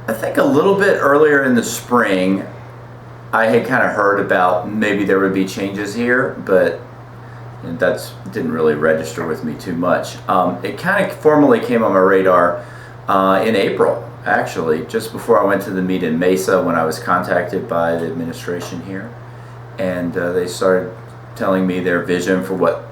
I think a little bit earlier in the spring, I had kind of heard about maybe there would be changes here, but that didn't really register with me too much. It kind of formally came on my radar in April, actually, just before I went to the meet in Mesa when I was contacted by the administration here. And they started telling me their vision for what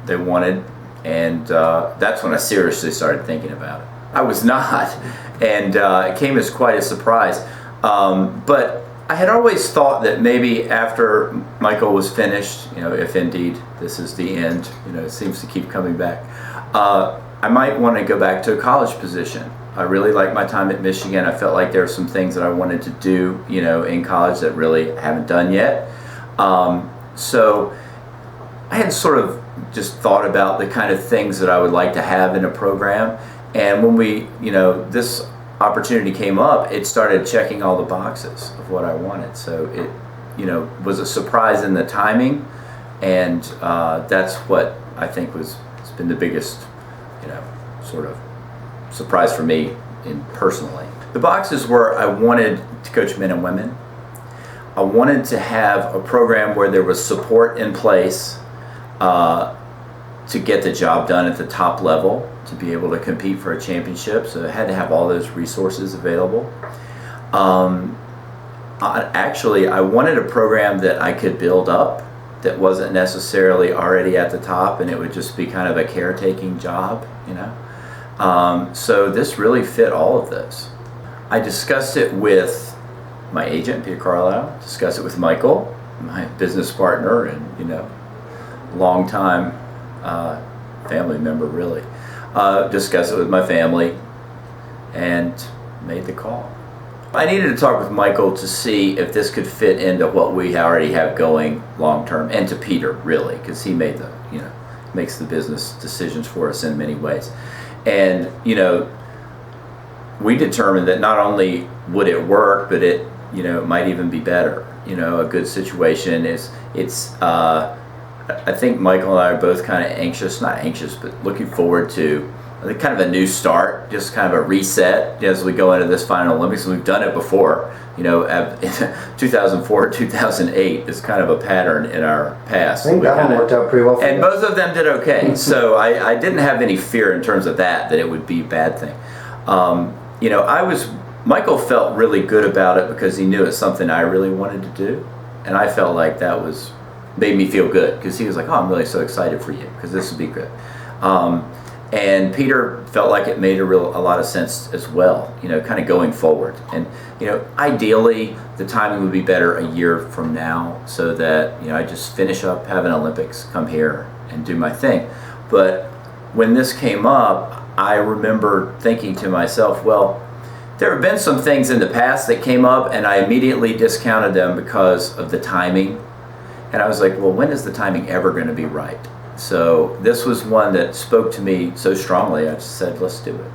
they wanted, and that's when I seriously started thinking about it. I was not, and it came as quite a surprise. But I had always thought that maybe after Michael was finished, if indeed this is the end, it seems to keep coming back, I might want to go back to a college position. I really liked my time at Michigan. I felt like there were some things that I wanted to do, in college that really haven't done yet. So I had sort of just thought about the kind of things that I would like to have in a program. And when this opportunity came up, it started checking all the boxes of what I wanted. So it, was a surprise in the timing, and that's what I think it's been the biggest, sort of surprise for me personally. The boxes were, I wanted to coach men and women. I wanted to have a program where there was support in place to get the job done at the top level, to be able to compete for a championship. So I had to have all those resources available. Actually, I wanted a program that I could build up that wasn't necessarily already at the top, and it would just be kind of a caretaking job, So this really fit all of this. I discussed it with my agent, Peter Carlisle, discussed it with Michael, my business partner, and longtime family member, really. Discussed it with my family and made the call. I needed to talk with Michael to see if this could fit into what we already have going long term, and to Peter, really, because he made makes the business decisions for us in many ways. And we determined that not only would it work, but it might even be better. A good situation is I think Michael and I are both kind of not anxious, but looking forward to kind of a new start, just kind of a reset as we go into this final Olympics. We've done it before, 2004, 2008 is kind of a pattern in our past. I think that one worked out pretty well for And you. both of them did okay. So I didn't have any fear in terms of that it would be a bad thing. Michael felt really good about it because he knew it's something I really wanted to do. And I felt like that made me feel good, because he was like, oh, I'm really so excited for you, because this would be good. And Peter felt like it made a lot of sense as well, kind of going forward. And ideally the timing would be better a year from now, so that I just finish up, have an Olympics, come here and do my thing. But when this came up, I remember thinking to myself, well, there have been some things in the past that came up and I immediately discounted them because of the timing. And I was like, well, when is the timing ever going to be right? So this was one that spoke to me so strongly, I just said, let's do it.